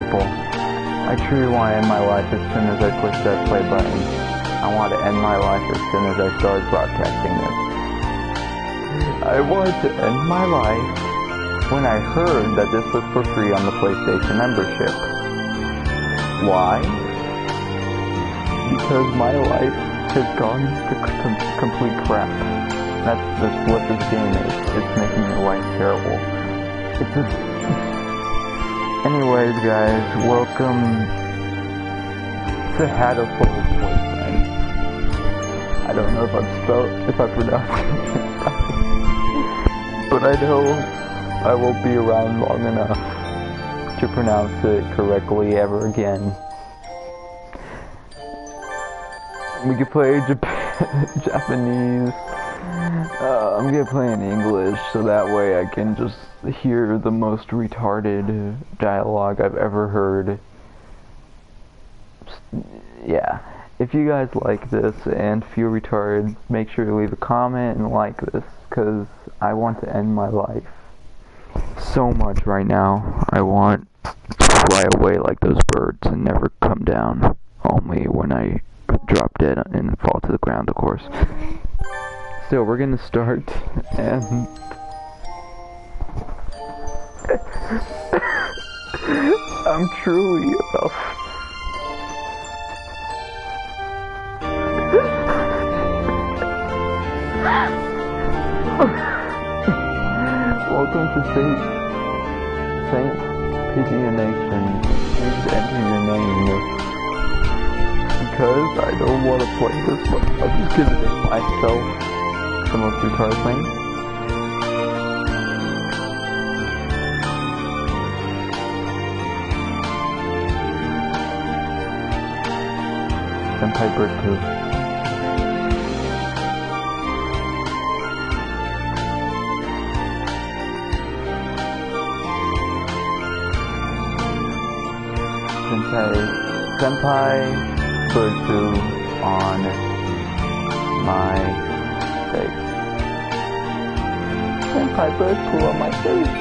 people. I truly want to end my life as soon as I push that play button. I want to end my life as soon as I start broadcasting this. I wanted to end my life when I heard that this was for free on the PlayStation membership. Why? Because my life has gone to complete crap. That's what this game is. It's making your life terrible. It's just... Anyways, guys, welcome to Hatoful Boyfriend. I don't know if I pronounced it right, but I know I won't be around long enough to pronounce it correctly ever again. We could play Japanese. I'm gonna play in English so that way I can just hear the most retarded dialogue I've ever heard. Yeah. If you guys like this and feel retarded, make sure to leave a comment and like this, because I want to end my life so much right now. I want to fly away like those birds and never come down. Only when I drop dead and fall to the ground, of course. So we're gonna start, and I'm truly about... Welcome to Saint Pigeonation. Please enter your name. Because I don't want to play this one, I'm just gonna make myself the most retarded thing. Senpai Bird Poo. Senpai Bird Poo on my face. Senpai Bird Poo on my face.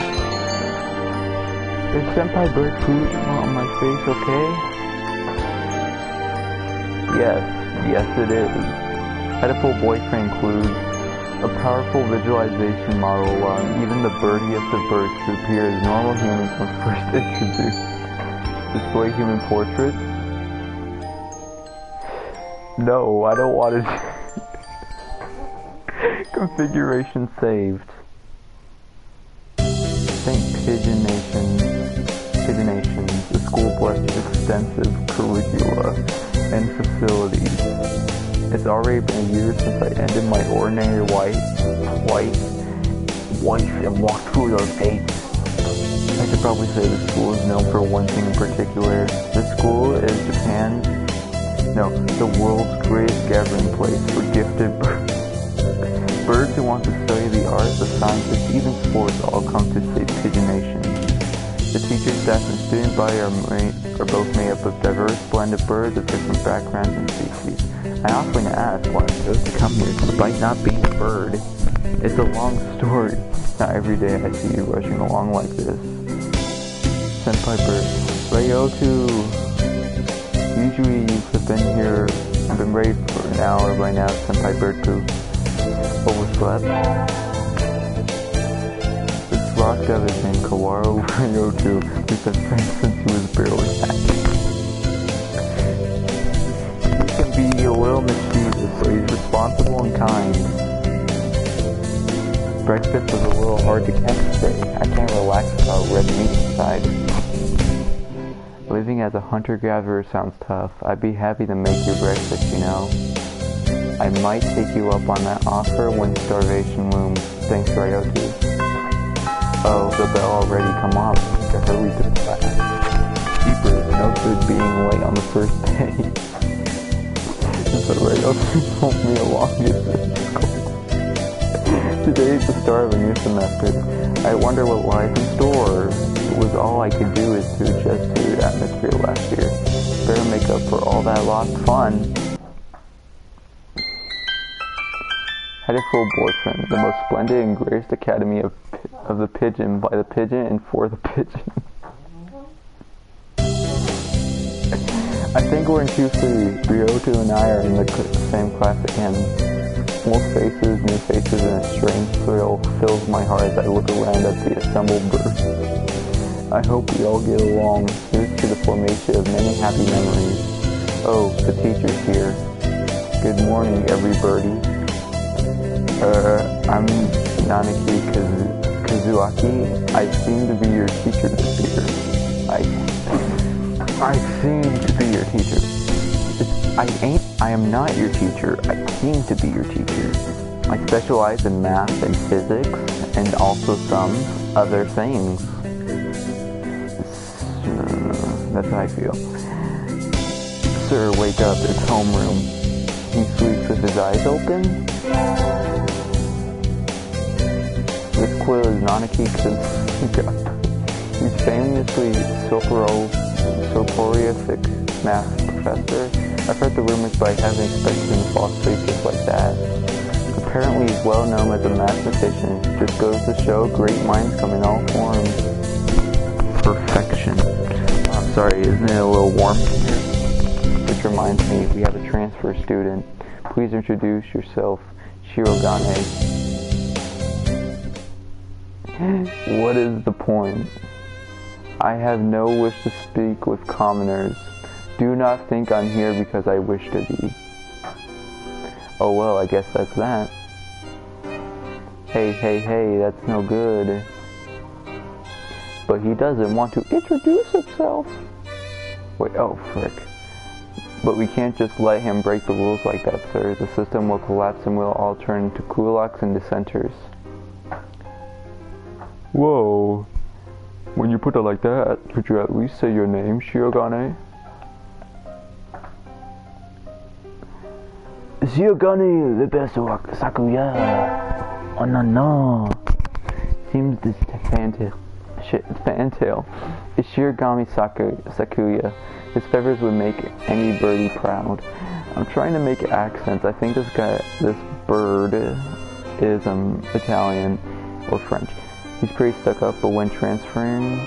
Is Senpai Bird Poo on my face okay? Yes it is. Hatoful Boyfriend includes a powerful visualization model allowing even the birdiest of birds to appear as normal humans when first introduced. Display human portraits? No, I don't want to. Configuration saved. Saint Pigeonation. The school boasts extensive curricula and facilities. It's already been a year since I ended my ordinary wife and walked through those gates. I could probably say the school is known for one thing in particular. The school is the world's greatest gathering place for gifted birds. Birds who want to study the arts, the sciences, even sports all come to Saint Pigeonation. The teacher, staff, and student body are both made up of diverse blend of birds of different backgrounds and species. I often ask why I chose to come here despite not being a bird. It's a long story. Not every day I see you rushing along like this. Senpai Bird. Ryoku. Usually you have been here, I've been ready for an hour by now, Senpai Bird Poo. Overslept. This rock dove is named Kawaro Ryoku. We've been friends since he was barely hatched. He can be a little mischievous, but he's responsible and kind. Breakfast was a little hard to catch today. I can't relax without red meat inside. Living as a hunter-gatherer sounds tough. I'd be happy to make your breakfast, you know. I might take you up on that offer when starvation looms. Thanks, Ryoku. Oh, the bell already come off. To hurry to class. Keepers, no good being late on the first day. But Ryoku told me along with Today is the start of a new semester. I wonder what lies in store. It was all I could do is to adjust to the atmosphere last year. Better make up for all that lost fun. Hatoful Boyfriend, the most splendid and greatest academy of the pigeon, by the pigeon and for the pigeon. I think we're in Q3. Ryoto and I are in the same class again. Old faces, new faces, and a strange thrill fills my heart as I look around at the assembled birds. I hope we all get along. Here's to the formation of many happy memories. Oh, the teacher's here. Good morning, every birdie. I'm Nanaki Kazuaki. I seem to be your teacher this year. I seem to be your teacher. I am not your teacher. I seem to be your teacher. I specialize in math and physics and also some other things. That's how I feel. Sir, wake up. It's homeroom. He sleeps with his eyes open. This quill is Nanaki Kazuka. He's famously soporific math professor. I've heard the rumors, but I haven't expected him to fall asleep just like that. Apparently he's well known as a mathematician. Just goes to show great minds come in all forms. Perfection. I'm sorry, isn't it a little warm here? Which reminds me, we have a transfer student. Please introduce yourself, Shirogane. What is the point? I have no wish to speak with commoners. Do not think I'm here because I wish to be. Oh well, I guess that's that. Hey, that's no good. But he doesn't want to introduce himself. Wait, oh frick. But we can't just let him break the rules like that, sir. The system will collapse and we'll all turn into kulaks and dissenters. Whoa. When you put it like that, could you at least say your name, Shirogane? Shirogane, the best Sakuya. Oh no. Seems this fantail is Shirogane Sakuya. His feathers would make any birdie proud. I'm trying to make accents. I think this bird is Italian or French. He's pretty stuck up, but when transferring,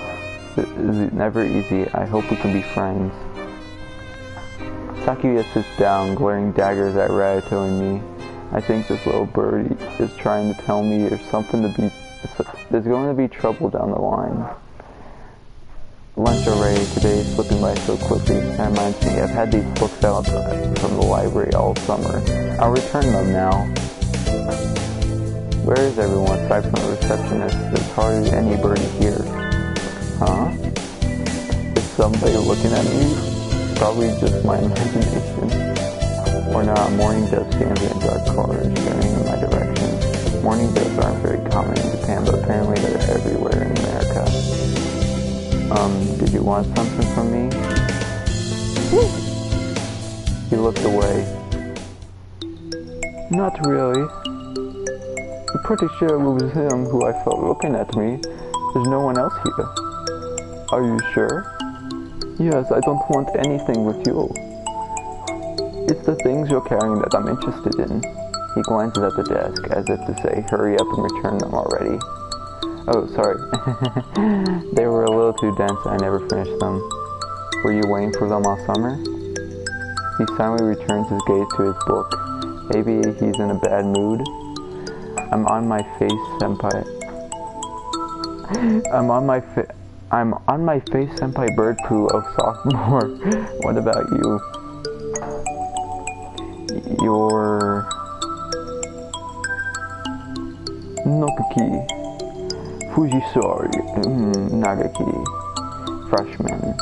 it's never easy. I hope we can be friends. Sakuya sits down, glaring daggers at Ryoto and me. I think this little birdie is trying to tell me there's going to be trouble down the line. Lunch already. Today is slipping by so quickly. That reminds me, I've had these books out from the library all summer. I'll return them now. Where is everyone aside from the receptionist? There's hardly anybody here. Huh? Is somebody looking at me? Probably just my imagination. Or not, morning dove stands in a dark corner staring in my direction. Morning doves aren't very common in Japan, but apparently they're everywhere in America. Did you want something from me? He looked away. Not really. I'm pretty sure it was him who I felt looking at me. There's no one else here. Are you sure? Yes, I don't want anything with you. It's the things you're carrying that I'm interested in. He glances at the desk as if to say, hurry up and return them already. Oh, sorry. They were a little too dense and I never finished them. Were you waiting for them all summer? He silently returns his gaze to his book. Maybe he's in a bad mood. I'm on my face, senpai. I'm on my face, senpai bird poo of sophomore. What about you? You're Nokaki. Fujisori. Nagaki. Freshman.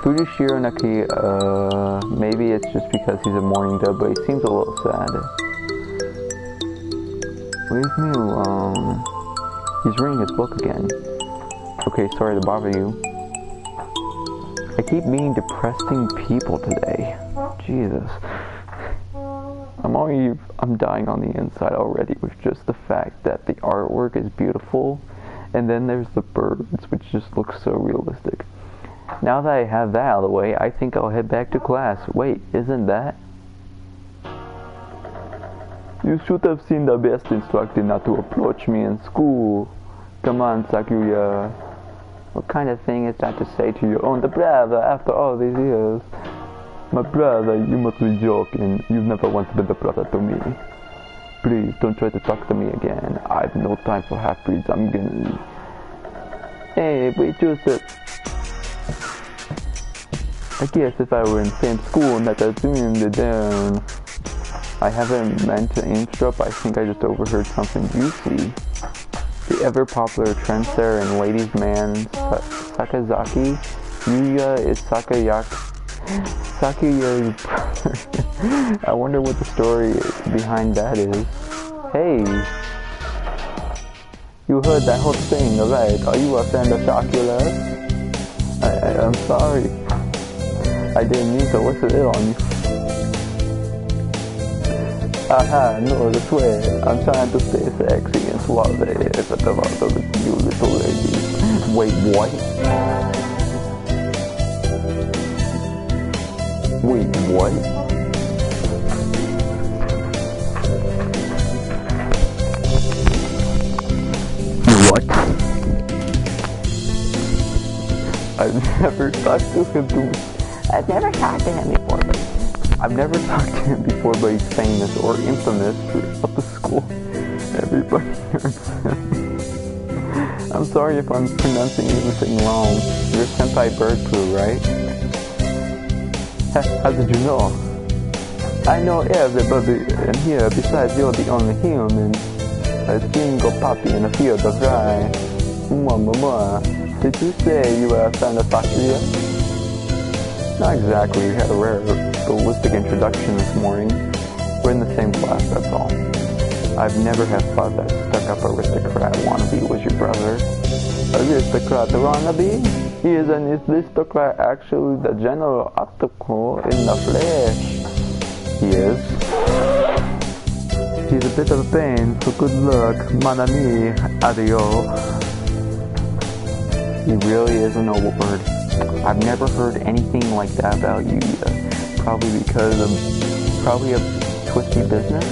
Fujishiro Naki, maybe it's just because he's a morning dove, but he seems a little sad. Leave me alone. He's reading his book again. Okay, sorry to bother you. I keep meeting depressing people today. Jesus. I'm dying on the inside already with just the fact that the artwork is beautiful, and then there's the birds, which just look so realistic. Now that I have that out of the way, I think I'll head back to class. Wait, isn't that? You should have seen the best instructor not to approach me in school. Come on, Sakuya. What kind of thing is that to say to your own brother after all these years? My brother, you must be joking. You've never once been a brother to me. Please, don't try to talk to me again. I have no time for half-breeds. I'm gonna... Hey, wait, Joseph. I guess if I were in the same school and that I zoomed it down. I haven't meant to eavesdrop. I think I just overheard something juicy. The ever-popular trendsetter and ladies' man Sakazaki Yuya is Sakuya's brother. I wonder what the story behind that is. Hey, you heard that whole thing, right? Are you a fan of Shockulars? I'm sorry. I didn't mean to whistle it on you. Aha, no, I swear. I'm trying to stay sexy and suave if I talk about you little lady. Wait, what? Wait, what? What? I've never talked to him I've never talked to him before, but I've never talked to him before, but he's famous or infamous throughout the school. Everybody hears him. I'm sorry if I'm pronouncing anything wrong. You're Senpai Birdpoo, right? How did you know? I know everybody in here besides you're the only human. A single puppy in a field of rye. Did you say you were a fan of Sakuya? Not exactly. We had a rare ballistic introduction this morning. We're in the same class, that's all. I've never have thought that stuck-up aristocrat wannabe was your brother. Aristocrat wannabe? He is an aristocrat, actually the general optical in the flesh. He is. He's a bit of a pain, so good luck, mon ami, adieu. He really is a noble bird. I've never heard anything like that about you yet. Probably because of a twisty business.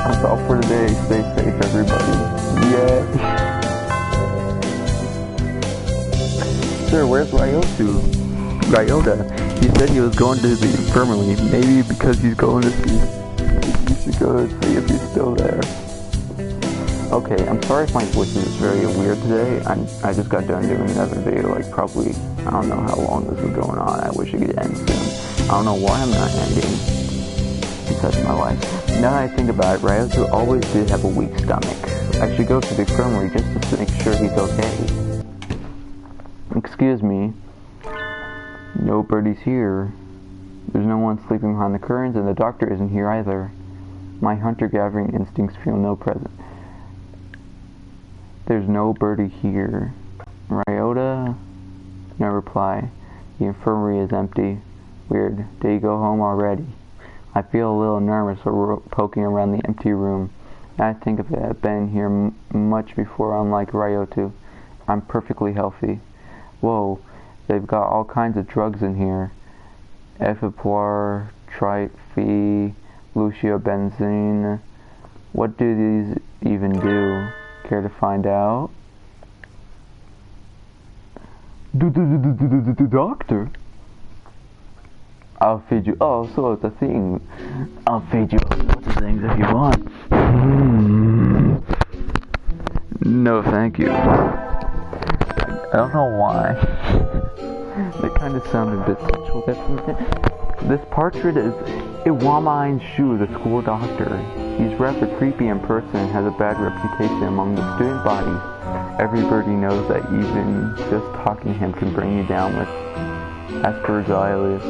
That's all for today. Stay safe, everybody. Yeah. Sir, where's Ryota? He said he was going to the infirmary. Maybe because he's going to see. He should go see if he's still there. Okay, I'm sorry if my voice is very weird today. I just got done doing another video, like probably, I don't know how long this is going on. I wish it could end soon. I don't know why I'm not ending. Besides my life. Now that I think about it, Ryoto always did have a weak stomach. I should go to the infirmary just to make sure he's okay. Excuse me. Nobody's here. There's no one sleeping behind the curtains, and the doctor isn't here either. My hunter-gathering instincts feel no present. There's no birdie here. Ryota? No reply. The infirmary is empty. Weird. Did he go home already? I feel a little nervous poking around the empty room. I think if I've been here much before, unlike Ryoto. I'm perfectly healthy. Whoa, they've got all kinds of drugs in here. Ephiplar, Triphe, Luciobenzene. What do these even do? Care to find out? Doctor? I'll feed you all sorts of things. I'll feed you all sorts of things if you want. No, thank you. I don't know why. It kind of sounded a bit sexual. This portrait is Iwamine Shu, the school doctor. He's rather creepy in person and has a bad reputation among the student body. Everybody knows that even just talking to him can bring you down with aspergilus,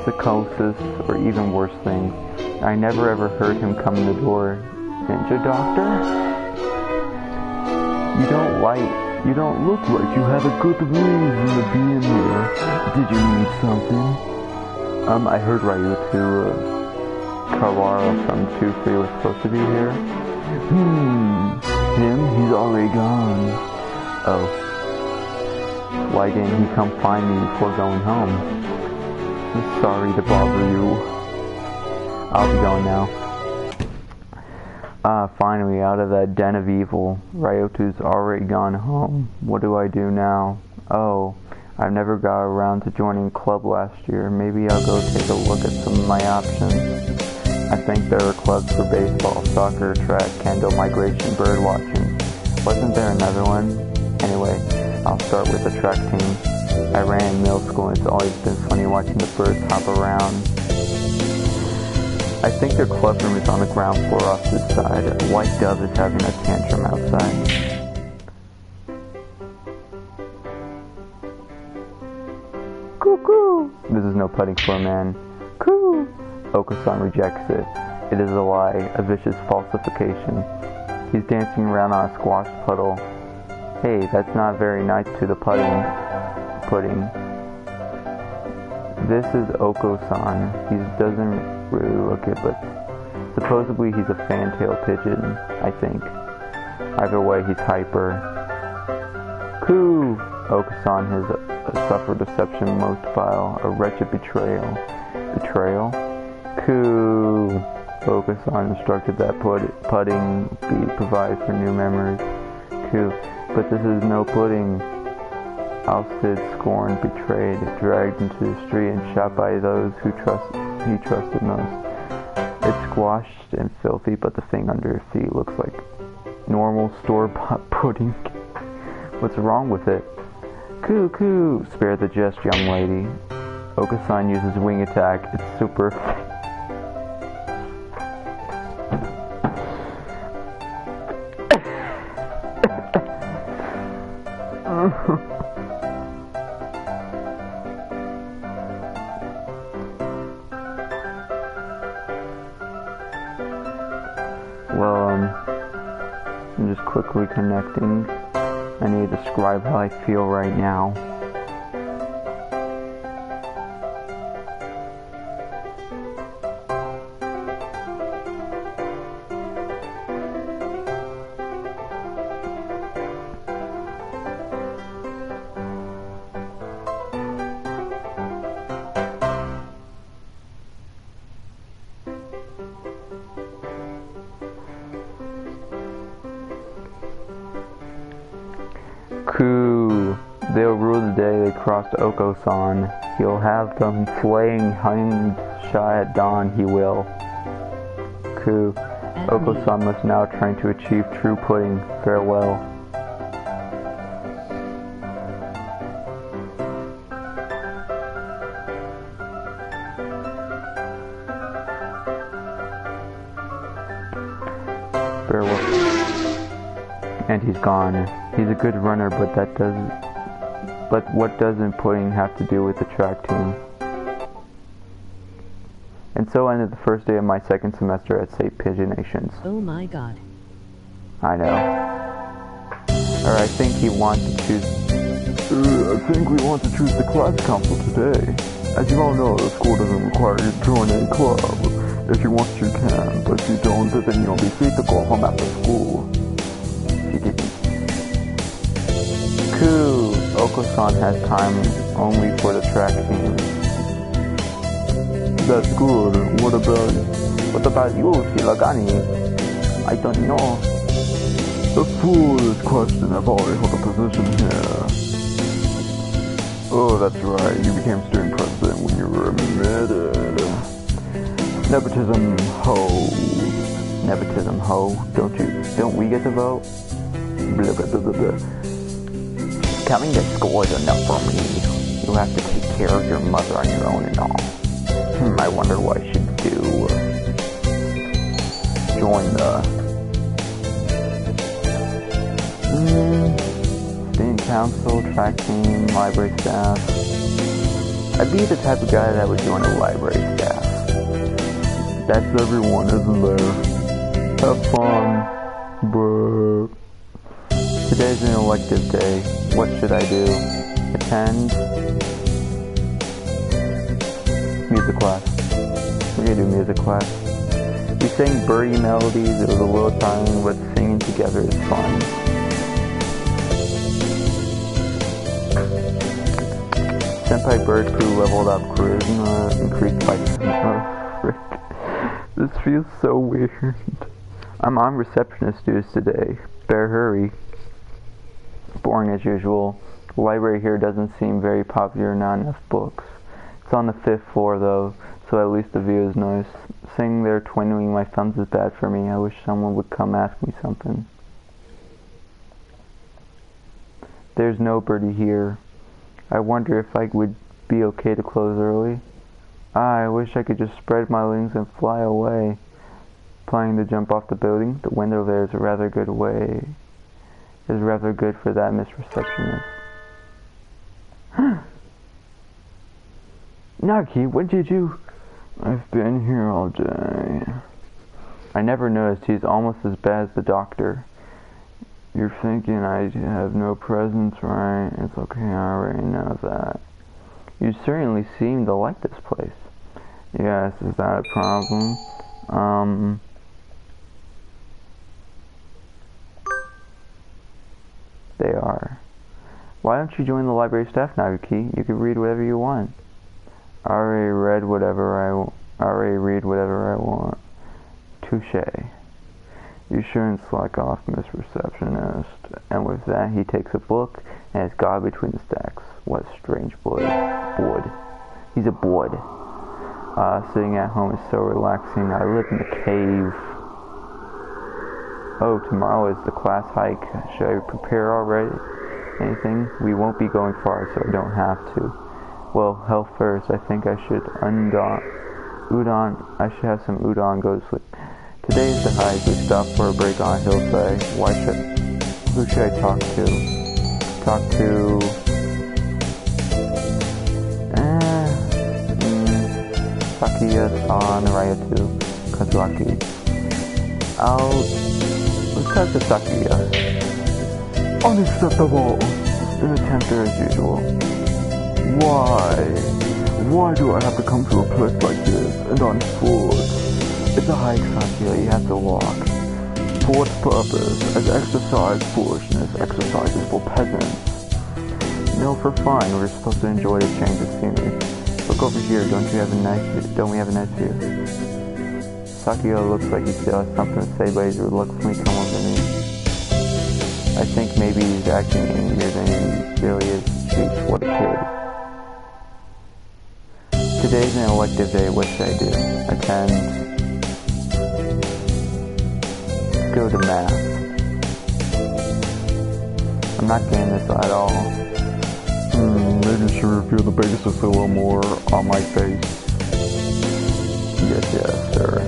psychosis, or even worse things. I never ever heard him come in the door. Ninja doctor? You don't look like you have a good reason to be in here. Did you need something? I heard Ryoto Kawara from 2-3 was supposed to be here. Him? He's already gone. Oh. Why didn't he come find me before going home? I'm sorry to bother you. I'll be going now. Ah, finally, out of that den of evil. Ryoto's already gone home. What do I do now? Oh, I've never got around to joining club last year. Maybe I'll go take a look at some of my options. I think there are clubs for baseball, soccer, track, kendo, migration, bird watching. Wasn't there another one? Anyway, I'll start with the track team. I ran in middle school and it's always been funny watching the birds hop around. I think their club room is on the ground floor off this side. A white dove is having a tantrum outside. Cuckoo! This is no putting for a man. Coo! Oko-san rejects it. It is a lie, a vicious falsification. He's dancing around on a squash puddle. Hey, that's not very nice to the pudding. This is Oko-san. He doesn't really look it, but supposedly he's a fantail pigeon, I think. Either way, he's hyper. Coo! Oko-san has suffered deception most vile, a wretched betrayal. Betrayal? Coo! Oko-san instructed that pudding be provided for new memories. Coo! But this is no pudding. Ousted, scorned, betrayed, dragged into the street and shot by those he trusted most. It's squashed and filthy, but the thing under his feet looks like normal store-bought pudding. What's wrong with it? Coo coo! Spare the jest, young lady. Oko-san uses wing attack. It's super. Well, I'm just quickly connecting. I need to describe how I feel right now. Coo! They'll rule the day they cross to Oko-san. He'll have them flaying hanged shy at dawn, he will. Coo! Oko-san must now train to achieve true pudding. Farewell. Farewell. And he's gone. He's a good runner, but what doesn't pudding have to do with the track team? And so ended the first day of my second semester at St. Pigeonations. Oh my god. I know. Or I think he wants to choose... I think we want to choose the class council today. As you all know, the school doesn't require you to join a club. If you want, you can, but if you don't, then you'll be free to go home after school. Coo! Oko-san has time only for the track team. That's good. What about you, Shiragane? I don't know. A foolish question. I've already held a position here. Oh, that's right. You became student president when you were admitted. Nepotism ho. Nepotism ho. Don't we get to vote? Blah, blah, blah, blah, blah. Coming to school is enough for me. You have to take care of your mother on your own and all. I wonder what I should do. Join the student council, track team, library staff. I'd be the type of guy that would join a library staff. That's everyone, isn't there? Have fun, but today's an elective day. What should I do? Attend music class. We're gonna do music class. We sang birdie melodies. It was a little tiring, but singing together is fun. Senpai Bird Poo leveled up charisma, increased by... Oh, frick. This feels so weird. I'm on receptionist duties today. Better hurry. Boring as usual. The library here doesn't seem very popular, not enough books. It's on the 5th floor though, so at least the view is nice. Sitting there twiddling my thumbs is bad for me. I wish someone would come ask me something. There's nobody here. I wonder if I would be okay to close early. I wish I could just spread my wings and fly away. Planning to jump off the building. The window there is a rather good way. Is rather good for that, Miss Receptionist. Nagi, what did you... I've been here all day. I never noticed he's almost as bad as the doctor. You're thinking I have no presence, right? It's okay, I already know that. You certainly seem to like this place. Yes, is that a problem? They are. Why don't you join the library staff, Naguki? You can read whatever you want. I already read whatever I want. Touche. You shouldn't slack off, Miss Receptionist. And with that, he takes a book and is gone between the stacks. What a strange boy. Bored. He's a bored. Sitting at home is so relaxing. I live in the cave. Oh, tomorrow is the class hike. Should I prepare already? Anything? We won't be going far, so I don't have to. Well, health first. I think I should udon. I should have some udon. Go to sleep. Today is the hike. We stopped for a break on a hillside. Who should I talk to? Sakiya-san, Rayatu, Kazuaki. Let's talk to Sakiya. Unacceptable! An attempt as usual. Why do I have to come to a place like this and on foot? It's a hike, Sakiya, you have to walk. For what purpose? As exercise foolishness, exercises for peasants. No, for fun, we're supposed to enjoy the change of scenery. Look over here, don't we have a nice view? Sakiya looks like he still has something to say, but he's reluctantly come over to me. I think maybe he's acting angrier than he really is. Jeez, what a kid. Today's an elective day, what should I do? Attend. Go to math. I'm not getting this at all. Maybe should reveal the basis a little more on my face. Yes, sir.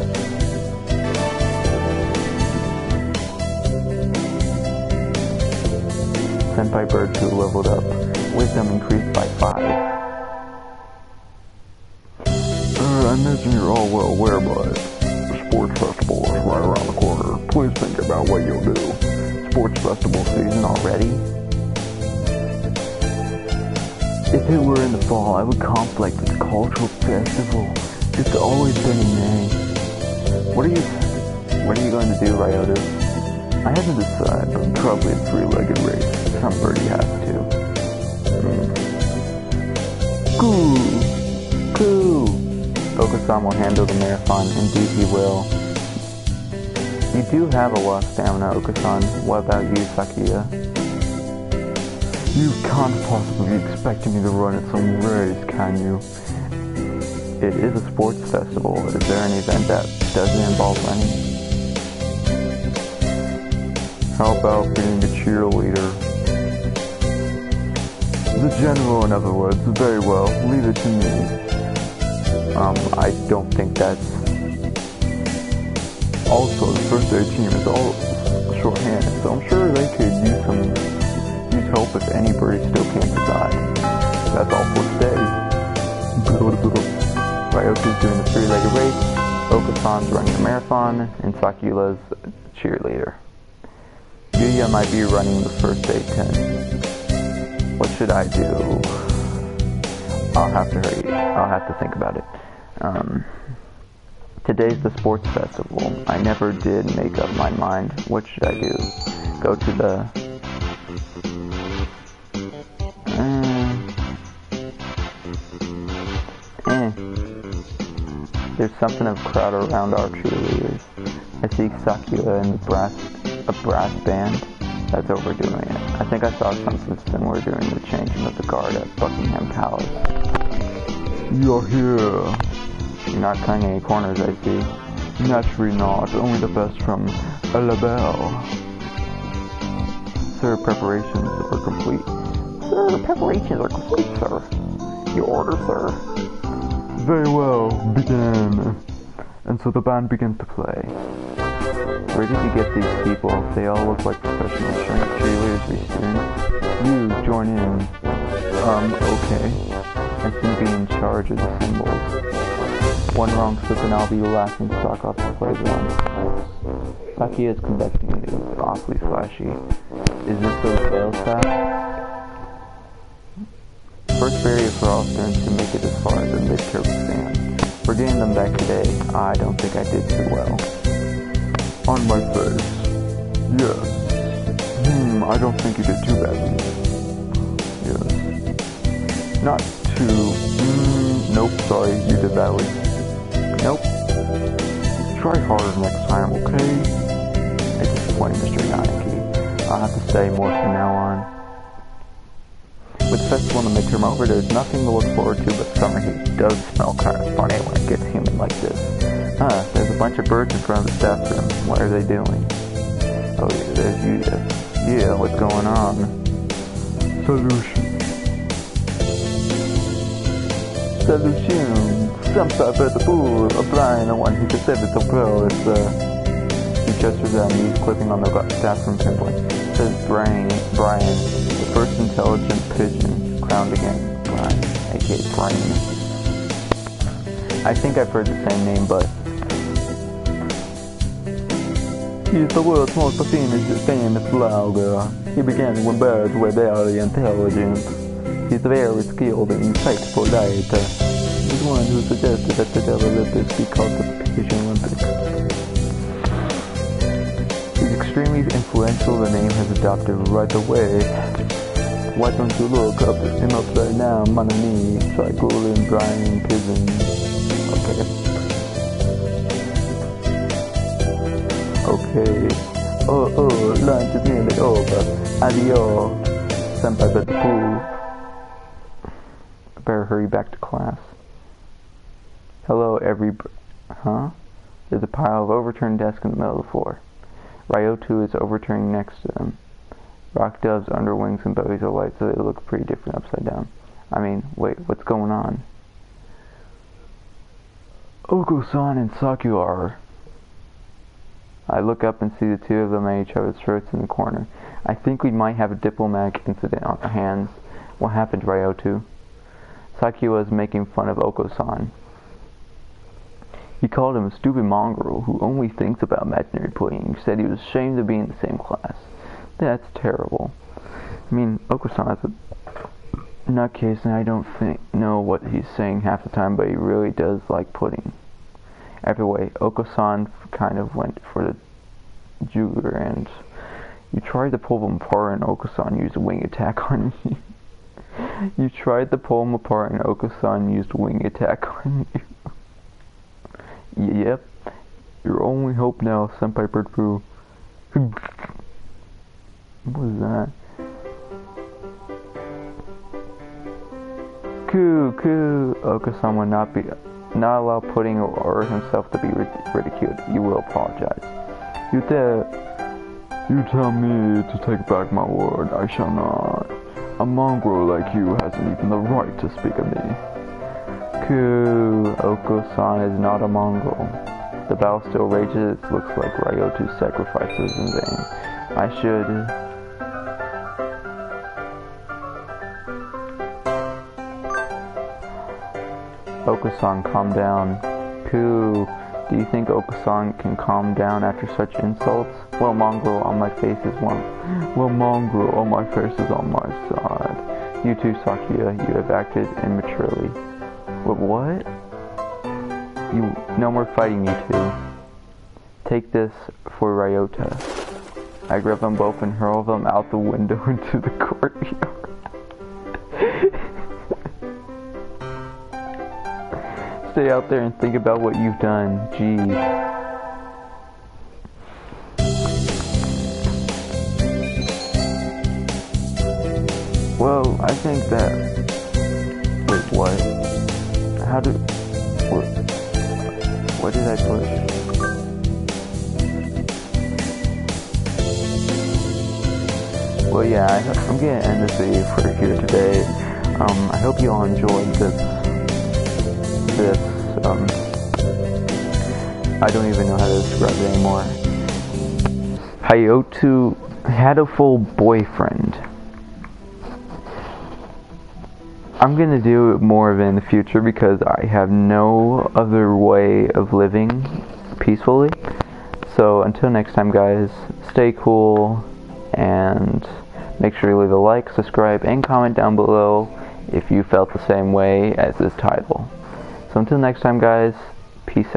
Senpai Bird 2 leveled up. Wisdom increased by 5. I imagine you're all well aware, but the sports festival is right around the corner. Please think about what you'll do. Sports festival season already? If it were in the fall, I would conflict with the cultural festival. It's always been in May. What are you going to do, Ryoto? I haven't decided, but probably a 3-legged race. Somebody has to. Cool. Okusan will handle the marathon. Indeed he will. You do have a lot of stamina, Okusan. What about you, Sakiya? You can't possibly be expecting me to run at some race, can you? It is a sports festival. Is there an event that doesn't involve running? How about being a cheerleader? The general, in other words. Very well. Leave it to me. I don't think that's... Also, the first aid team is all short-handed, so I'm sure they could use help if anybody still can't decide. That's all for today. Ryoku's doing the 3-legged race, Okusan's running a marathon, and Sakiya's cheerleader. Yuya might be running the first aid 10. What should I do? I'll have to hurry. I'll have to think about it. Today's the sports festival. I never did make up my mind. What should I do? Go to the... There's something of crowd around our cheerleaders. I see Sakura in a brass band. That's overdoing it. I think I saw something similar during the changing of the guard at Buckingham Palace. You're here. You're not cutting any corners, I see. Naturally not. Only the best from La Belle. Sir, preparations are complete. Sir, preparations are complete, sir. Your order, sir. Very well. Begin. And so the band begins to play. Where did you get these people? They all look like professional cheerleaders we students. You, join in. Okay. I seem to be in charge of the symbols. One wrong slip and I'll be the last one to talk off the playground. Sakia is conducting is awfully flashy. Is this the sales staff? First barrier for all students to make it as far as the midterm exam. We're getting them back today. I don't think I did too well. On my face. Yes. I don't think you did too badly. Yes. Not too. Nope, sorry, you did badly. Nope. Try harder next time, okay? It's disappointing, Mr. Yaniki. I'll have to study more from now on. With the festival and the midterm over, there's nothing to look forward to but summer heat. It does smell kind of funny when it gets humid like this. There's a bunch of birds in front of the staff room. What are they doing? Oh, yeah, there's you. Yeah, what's going on? Solution. Some stuff at the pool. Brian, the one who could save it so pro. He gestures at me, clipping on the staff room pinpoint. It says Brian, the first intelligent pigeon, crowned again. Brian, aka Brian. I think I've heard the same name, but he's the world's most famous blogger. He began when birds were barely intelligent. He's very skilled and insightful writer. He's the one who suggested that the Olympics be called the Pigeon Olympics. He's extremely influential. The name has adopted right away. Why don't you look up him up right now, mon ami? Try Googling Brian Pigeon. Okay. Lunch is nearly over. Adios. Senpai at the pool. I better hurry back to class. Hello, There's a pile of overturned desks in the middle of the floor. Ryotu is overturning next to them. Rock doves, underwings, and bellies are white, so they look pretty different upside down. I mean, wait, what's going on? Oko-san and Sakura are. I look up and see the two of them at each other's throats in the corner. I think we might have a diplomatic incident on our hands. What happened, Ryotu? Sakura is making fun of Oko-san. He called him a stupid mongrel who only thinks about imaginary pudding. He said he was ashamed to be in the same class. That's terrible. I mean, Oko-san is a nutcase, and I don't know what he's saying half the time, but he really does like pudding. Either way, Oko-san kind of went for the jugular, and you tried to pull them apart, and Oko-san used a wing attack on you. You tried to pull them apart, and Oko-san used a wing attack on you. Yep. Your only hope now, Senpai Bird Poo. What was that? Coo. Oko-san will not allow pudding or himself to be ridiculed. You will apologize. You tell me to take back my word. I shall not. A mongrel like you hasn't even the right to speak of me. Coo. Oko-san is not a mongrel. The battle still rages. It looks like Ryotu's sacrifice was in vain. I should... Oko-san, calm down. Coo. Do you think Oko-san can calm down after such insults? Well, mongrel on my face is one. Well, mongrel on my face is on my side. You too, Sakura. You have acted immaturely. What? No more fighting, you two. Take this for Ryota. I grab them both and hurl them out the window into the courtyard. Stay out there and think about what you've done. Geez. Well, I think that... Wait, what? How do... What did I push? Well, yeah, I'm gonna end this video for here today. I hope you all enjoyed this, I don't even know how to describe it anymore. Hayato had a full boyfriend. I'm gonna do more of it in the future because I have no other way of living peacefully. So until next time, guys, stay cool and make sure you leave a like, subscribe, and comment down below if you felt the same way as this title. So until next time, guys, peace out.